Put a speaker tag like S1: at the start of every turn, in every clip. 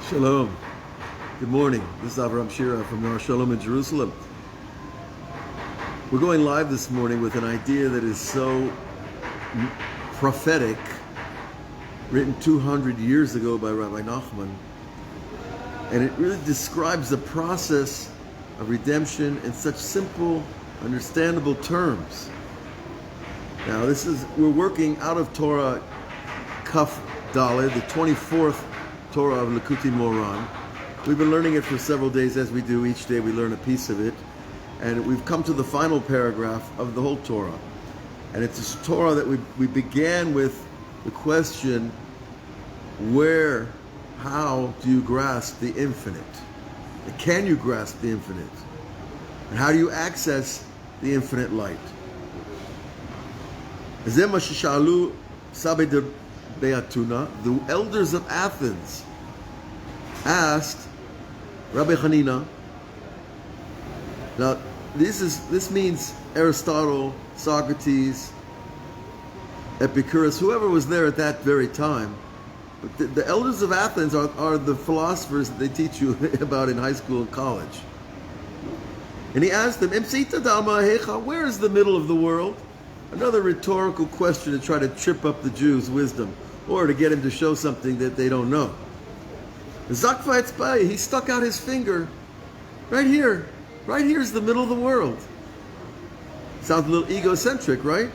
S1: Shalom. Good morning. This is Avraham Shira from Nar Shalom in Jerusalem. We're going live this morning with an idea that is so prophetic, written 200 years ago by Rabbi Nachman, and it really describes the process of redemption in such simple, understandable terms. Now, we're working out of Torah Kaf Daled, the 24th Torah of Likutei Moharan. We've been learning it for several days, as we do. Each day we learn a piece of it. And we've come to the final paragraph of the whole Torah. And it's a Torah that we began with the question, how do you grasp the infinite? And can you grasp the infinite? And how do you access the infinite light? The elders of Athens asked Rabbi Hanina. Now, this means Aristotle, Socrates, Epicurus, whoever was there at that very time. But the elders of Athens are the philosophers that they teach you about in high school and college. And he asked them, where is the middle of the world? Another rhetorical question to try to trip up the Jews' wisdom, or to get him to show something that they don't know. He stuck out his finger. Right here. Right here is the middle of the world. Sounds a little egocentric, right?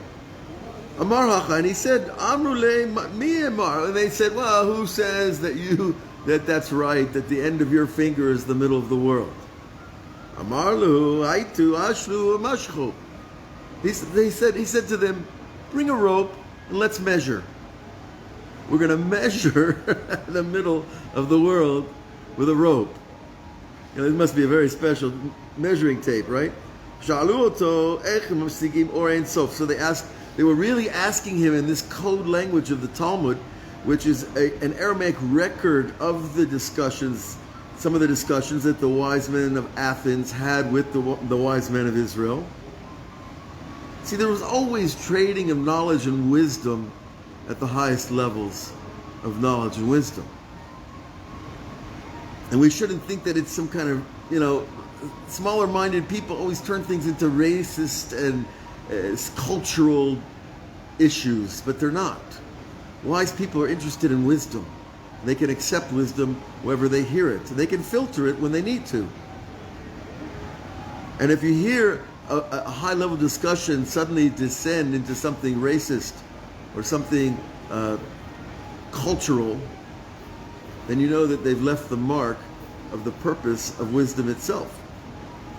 S1: And he said, and they said, well, who says that's right, that the end of your finger is the middle of the world? He said to them, bring a rope and let's measure. We're going to measure the middle of the world with a rope. It must be a very special measuring tape, right? So they were really asking him in this code language of the Talmud, which is an Aramaic record of the discussions, some of the discussions that the wise men of Athens had with the wise men of Israel. See, there was always trading of knowledge and wisdom at the highest levels of knowledge and wisdom. And we shouldn't think that it's some kind of, smaller-minded people always turn things into racist and cultural issues, but they're not. Wise people are interested in wisdom. They can accept wisdom wherever they hear it. They can filter it when they need to. And if you hear a high-level discussion suddenly descend into something racist or something cultural, then you know that they've left the mark of the purpose of wisdom itself,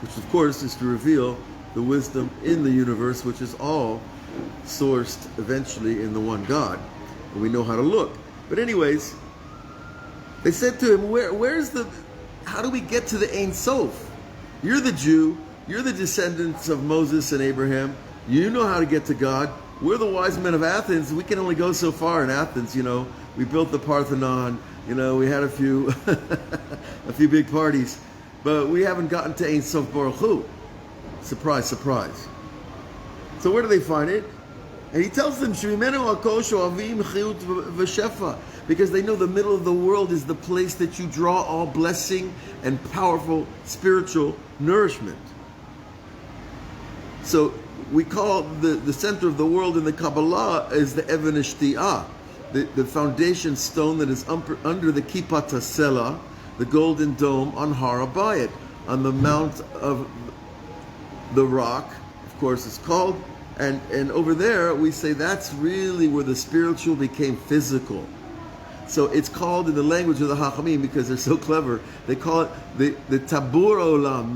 S1: which of course is to reveal the wisdom in the universe, which is all sourced eventually in the one God. And we know how to look. But anyways, they said to him, how do we get to the Ein Sof? You're the Jew, you're the descendants of Moses and Abraham, you know how to get to God. We're the wise men of Athens. We can only go so far in Athens, We built the Parthenon, we had a few big parties, but we haven't gotten to Ein Sof Baruch Hu. Surprise, surprise. So where do they find it? And he tells them, because they know the middle of the world is the place that you draw all blessing and powerful spiritual nourishment. So we call the center of the world in the Kabbalah is the Even Shtiyah, the foundation stone that is under the Kippat HaSela, the golden dome on Har HaBayit, on the Mount of the Rock, of course it's called, and over there we say that's really where the spiritual became physical. So it's called in the language of the Hachamim, because they're so clever, they call it the Tabur Olam,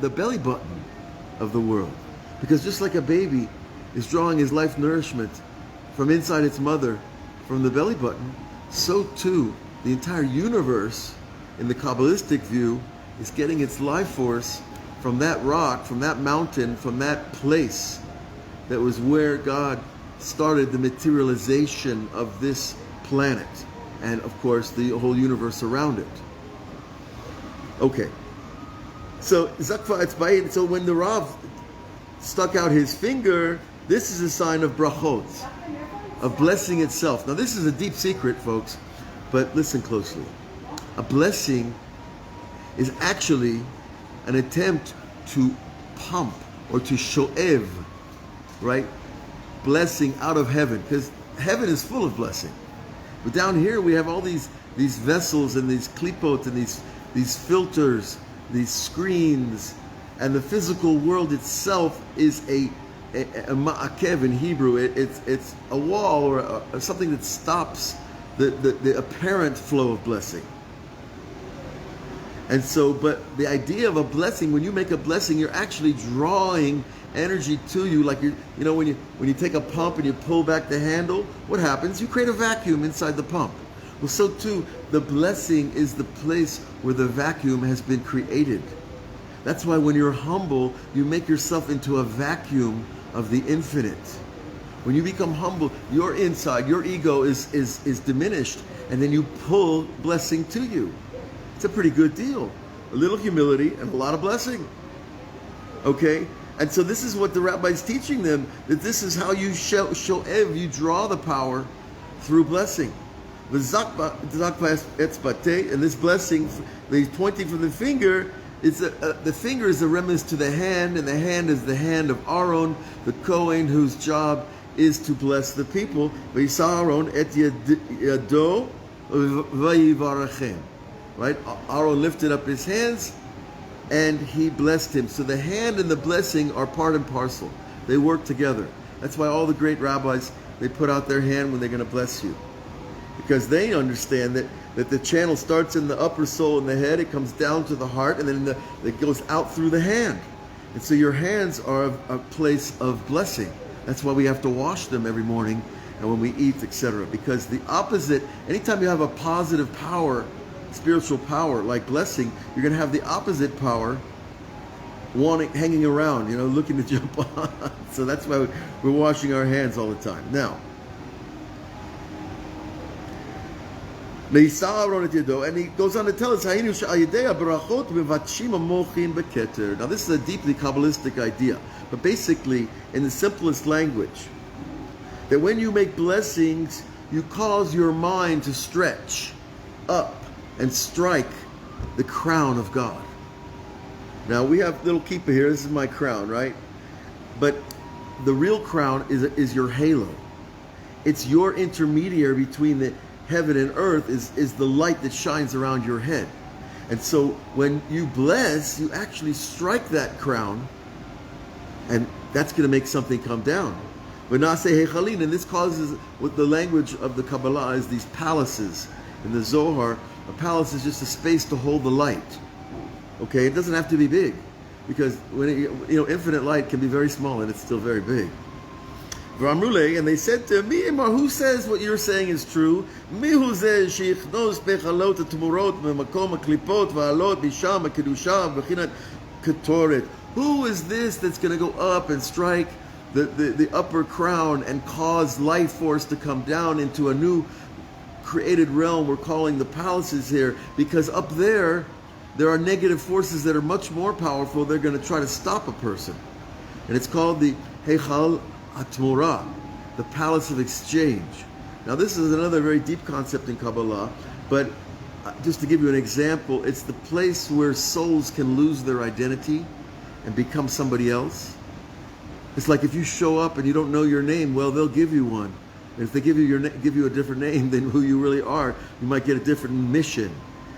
S1: the belly button of the world. Because just like a baby is drawing his life nourishment from inside its mother, from the belly button, so too the entire universe, in the Kabbalistic view, is getting its life force from that rock, from that mountain, from that place that was where God started the materialization of this planet, and of course the whole universe around it. Okay, so Zakfa Etzbayit, so when the Rav stuck out his finger, this is a sign of brachot, of blessing itself. Now this is a deep secret, folks, but listen closely. A blessing is actually an attempt to pump or to sho'ev, right? Blessing out of heaven, because heaven is full of blessing. But down here we have all these vessels and these klipot and these filters, these screens, and the physical world itself is a ma'akev in Hebrew. It's a wall or something that stops the apparent flow of blessing. And so, but the idea of a blessing, when you make a blessing, you're actually drawing energy to you. Like when you take a pump and you pull back the handle, what happens? You create a vacuum inside the pump. Well, so too, the blessing is the place where the vacuum has been created. That's why when you're humble, you make yourself into a vacuum of the infinite. When you become humble, your inside, your ego is diminished, and then you pull blessing to you. It's a pretty good deal. A little humility and a lot of blessing. Okay? And so this is what the rabbi's teaching them, that this is how you sho'ev, you draw the power through blessing. And this blessing, the pointing from the finger, the finger is a reminiscence to the hand, and the hand is the hand of Aaron, the Kohen, whose job is to bless the people. Aaron et yado vayivarachem. Right? Aaron lifted up his hands and he blessed him. So the hand and the blessing are part and parcel. They work together. That's why all the great rabbis, they put out their hand when they're going to bless you. Because they understand that the channel starts in the upper soul in the head, it comes down to the heart, and then it goes out through the hand. And so your hands are a place of blessing. That's why we have to wash them every morning and when we eat, etc. Because the opposite, anytime you have a positive power, spiritual power like blessing, you're going to have the opposite power hanging around, looking to jump on. So that's why we're washing our hands all the time. Now, and he goes on to tell us, now this is a deeply Kabbalistic idea, but basically in the simplest language, that when you make blessings, you cause your mind to stretch up and strike the crown of God. Now we have little kippah here. This is my crown, right? But the real crown is your halo. It's your intermediary between the heaven and earth, is the light that shines around your head. And so when you bless, you actually strike that crown, and that's going to make something come down. But nase hechalin, and this causes, what the language of the Kabbalah is, these palaces. In the Zohar, a palace is just a space to hold the light. Okay, it doesn't have to be big, because when infinite light can be very small and it's still very big. And they said to him, who says what you're saying is true? Who is this that's going to go up and strike the upper crown and cause life force to come down into a new created realm we're calling the palaces here? Because up there are negative forces that are much more powerful. They're going to try to stop a person. And it's called the Heichal Atmorah, the palace of exchange. Now this is another very deep concept in Kabbalah, but just to give you an example, it's the place where souls can lose their identity and become somebody else. It's like if you show up and you don't know your name, well, they'll give you one. And if they give you a different name than who you really are, you might get a different mission.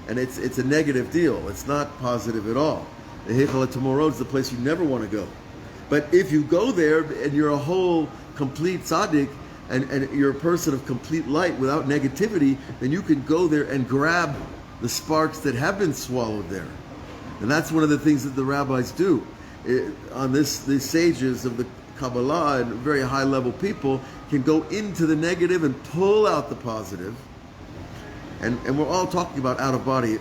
S1: And it's a negative deal. It's not positive at all. The Heichal Atmorah is the place you never want to go. But if you go there and you're a whole, complete tzaddik, and you're a person of complete light without negativity, then you can go there and grab the sparks that have been swallowed there. And that's one of the things that the rabbis do. These sages of the Kabbalah and very high level people can go into the negative and pull out the positive. And we're all talking about out-of-body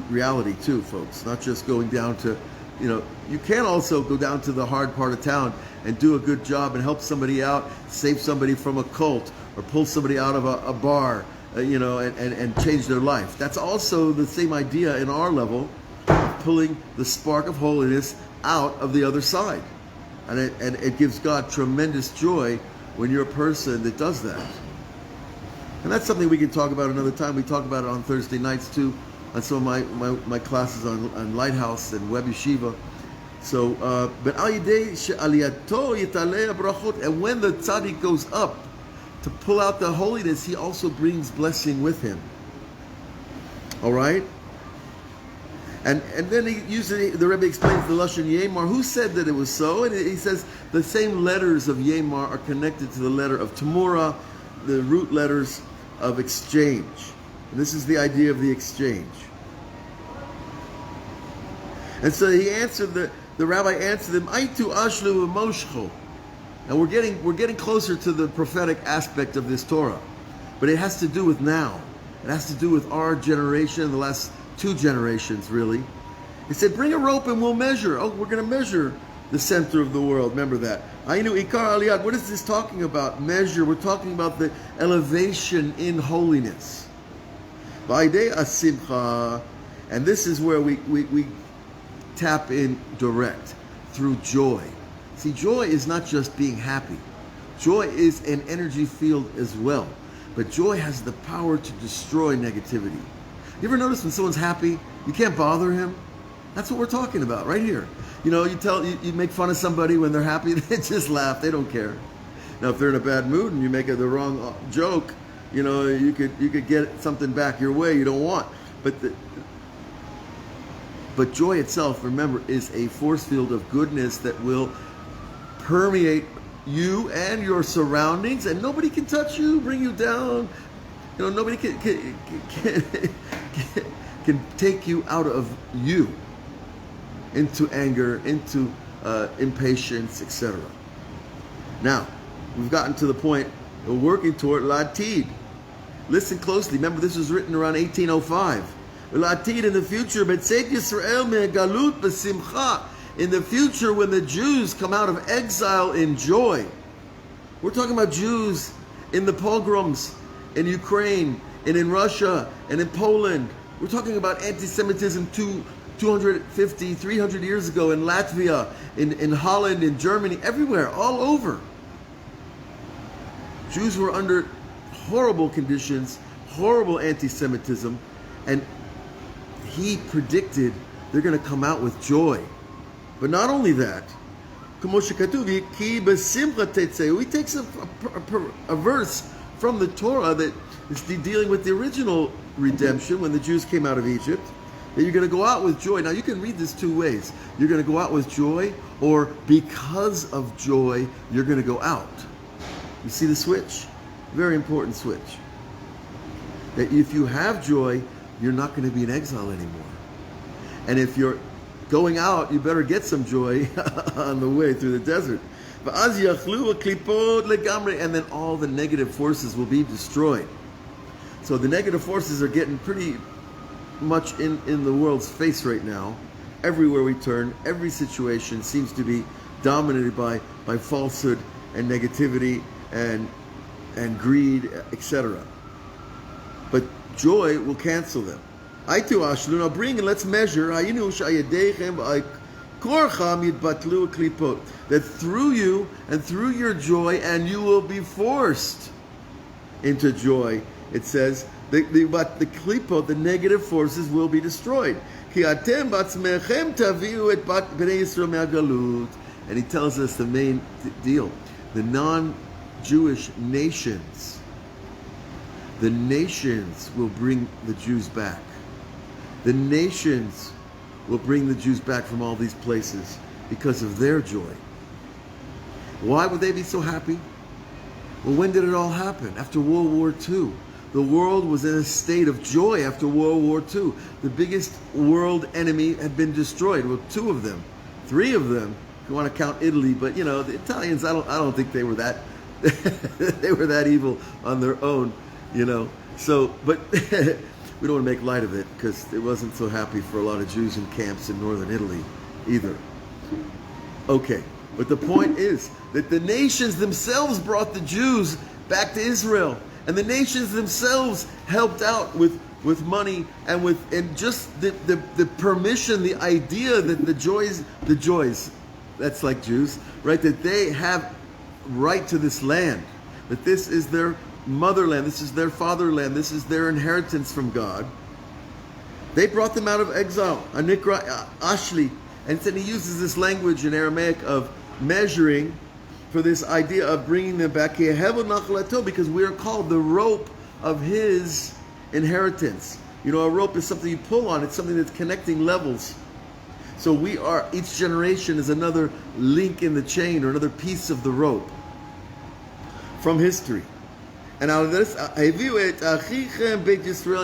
S1: reality too, folks, not just going down to, you can also go down to the hard part of town and do a good job and help somebody out, save somebody from a cult, or pull somebody out of a bar, and change their life. That's also the same idea in our level, of pulling the spark of holiness out of the other side. And it gives God tremendous joy when you're a person that does that. And that's something we can talk about another time. We talk about it on Thursday nights too, on some of my classes on Lighthouse and Web Yeshiva. So, but and when the tzaddik goes up to pull out the holiness, he also brings blessing with him. All right? And then the Rebbe explains the Lashon Yemar. Who said that it was so? And he says the same letters of Yemar are connected to the letter of Tamura, the root letters of exchange. And this is the idea of the exchange. And so he answered, the rabbi answered them, Aitu ashlu moshcho. And we're getting closer to the prophetic aspect of this Torah. But it has to do with now. It has to do with our generation, the last 2 generations, really. He said, bring a rope and we'll measure. Oh, we're going to measure the center of the world. Remember that. Ainu ikar aliyat. What is this talking about? Measure. We're talking about the elevation in holiness. Ba'idei asimcha. And this is where we tap in direct, through joy. See, joy is not just being happy. Joy is an energy field as well. But joy has the power to destroy negativity. You ever notice when someone's happy, you can't bother him? That's what we're talking about right here. You know, you make fun of somebody when they're happy, they just laugh, they don't care. Now, if they're in a bad mood and you make the wrong joke, you know, you could get something back your way you don't want. But joy itself, remember, is a force field of goodness that will permeate you and your surroundings, and nobody can touch you, bring you down. You know, nobody can take you out of you into anger, into impatience, etc. Now, we've gotten to the point we're working toward Latid. Listen closely. Remember, this was written around 1805. Latid, in the future, Betzeit Yisrael me'galut b'simcha. In the future, when the Jews come out of exile in joy. We're talking about Jews in the pogroms in Ukraine and in Russia and in Poland. We're talking about anti-Semitism 250, 300 years ago in Latvia, in Holland, in Germany, everywhere, all over. Jews were under horrible conditions, horrible anti-Semitism, and he predicted they're going to come out with joy. But not only that, he takes a verse from the Torah that is dealing with the original redemption when the Jews came out of Egypt, that you're going to go out with joy. Now you can read this 2 ways. You're going to go out with joy, or because of joy, you're going to go out. You see the switch? Very important switch. That if you have joy, you're not going to be in exile anymore. And if you're going out, you better get some joy on the way through the desert. And then all the negative forces will be destroyed. So the negative forces are getting pretty much in the world's face right now. Everywhere we turn, every situation seems to be dominated by falsehood and negativity and greed, etc. But joy will cancel them. Now bring and let's measure that through you and through your joy, and you will be forced into joy. It says the klipot, the negative forces, will be destroyed. And he tells us the main deal. The non-Jewish nations, the nations will bring the Jews back. The nations will bring the Jews back from all these places because of their joy. Why would they be so happy? Well, when did it all happen? After World War II. The world was in a state of joy after World War II. The biggest world enemy had been destroyed. Well, 2 of them, 3 of them, if you want to count Italy, but you know, the Italians, I don't think they were that they were that evil on their own, you know. So, but we don't want to make light of it because it wasn't so happy for a lot of Jews in camps in northern Italy either. Okay, but the point is that the nations themselves brought the Jews back to Israel, and the nations themselves helped out with money and just the permission, the idea that the joys, that's like Jews, right? That they have right to this land, that this is their motherland, this is their fatherland, this is their inheritance from God. They brought them out of exile. Anikra Ashli. And then he uses this language in Aramaic of measuring for this idea of bringing them back here. Because we are called the rope of his inheritance. You know, a rope is something you pull on. It's something that's connecting levels. So we are, each generation is another link in the chain or another piece of the rope from history. And out of this, and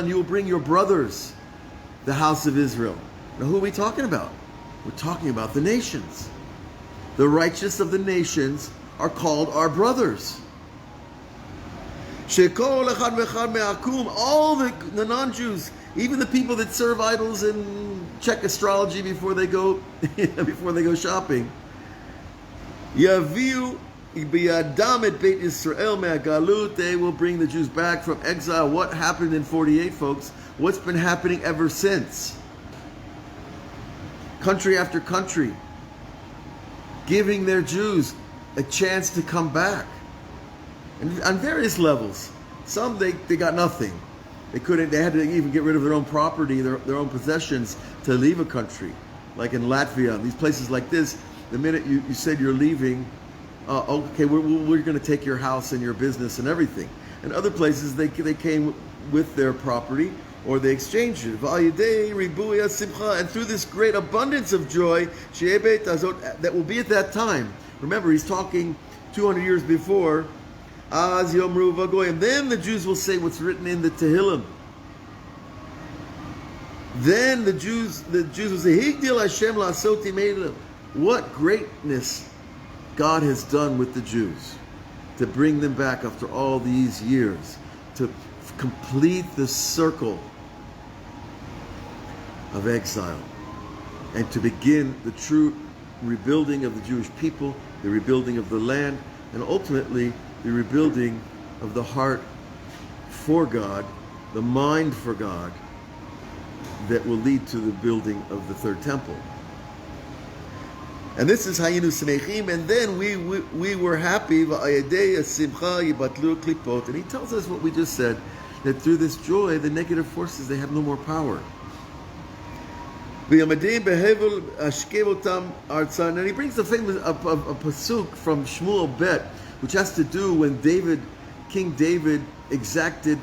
S1: you will bring your brothers, the house of Israel. Now who are we talking about? We're talking about the nations. The righteous of the nations are called our brothers. All the non-Jews, even the people that serve idols and check astrology before they go shopping. Yaviu biyadam et Beit Yisrael me'agalut. They will bring the Jews back from exile. What happened in 48, folks? What's been happening ever since? Country after country giving their Jews a chance to come back, and on various levels. Some they got nothing. They had to even get rid of their own property, their own possessions to leave a country. Like in Latvia, these places like this, the minute you said you're leaving, okay, we're going to take your house and your business and everything. And other places they came with their property, or they exchanged it. And through this great abundance of joy that will be at that time. Remember, he's talking 200 years before. And then the Jews will say what's written in the Tehillim. Then the Jews will say, what greatness God has done with the Jews to bring them back after all these years, to complete the circle of exile, and to begin the true rebuilding of the Jewish people, the rebuilding of the land, and ultimately the rebuilding of the heart for God, the mind for God, that will lead to the building of the third temple. And this is Hayinu Semechim, and then we were happy. And he tells us what we just said, that through this joy, the negative forces, they have no more power. And he brings the famous a pasuk from Shmuel Bet, which has to do when King David exacted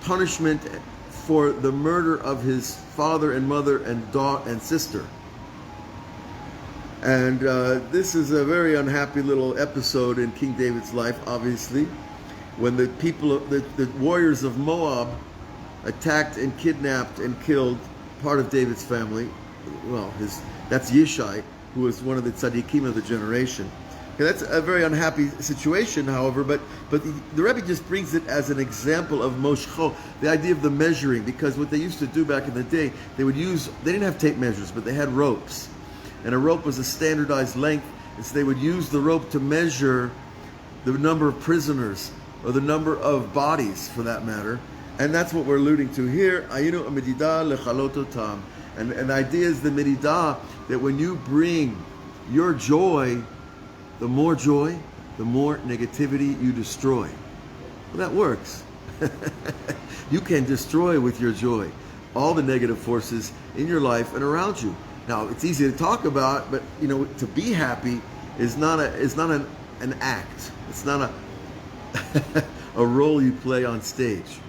S1: punishment for the murder of his father and mother and daughter and sister. And this is a very unhappy little episode in King David's life, obviously, when the warriors of Moab attacked and kidnapped and killed part of David's family. Well, that's Yishai, who was one of the tzaddikim of the generation. Okay, that's a very unhappy situation, however, but the Rebbe just brings it as an example of moshcho, the idea of the measuring, because what they used to do back in the day, they didn't have tape measures, but they had ropes. And a rope was a standardized length, and so they would use the rope to measure the number of prisoners, or the number of bodies, for that matter. And that's what we're alluding to here. Ayinu medidah lechalototam. And the idea is the medidah, that when you bring your joy, the more negativity you destroy. Well, that works. You can destroy with your joy all the negative forces in your life and around you. Now, it's easy to talk about, but to be happy is not an act. It's not a role you play on stage,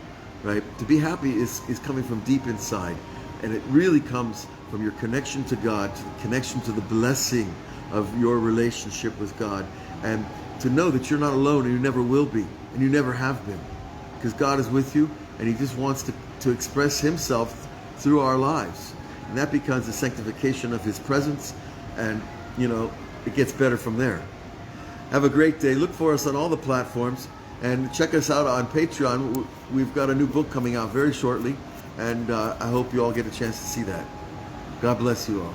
S1: right? To be happy is coming from deep inside, and it really comes from your connection to God, to the connection to the blessing of your relationship with God, and to know that you're not alone, and you never will be, and you never have been, because God is with you, and He just wants to express Himself through our lives. And that becomes the sanctification of His presence, and it gets better from there. Have a great day. Look for us on all the platforms, and check us out on Patreon. We've got a new book coming out very shortly, and I hope you all get a chance to see that. God bless you all.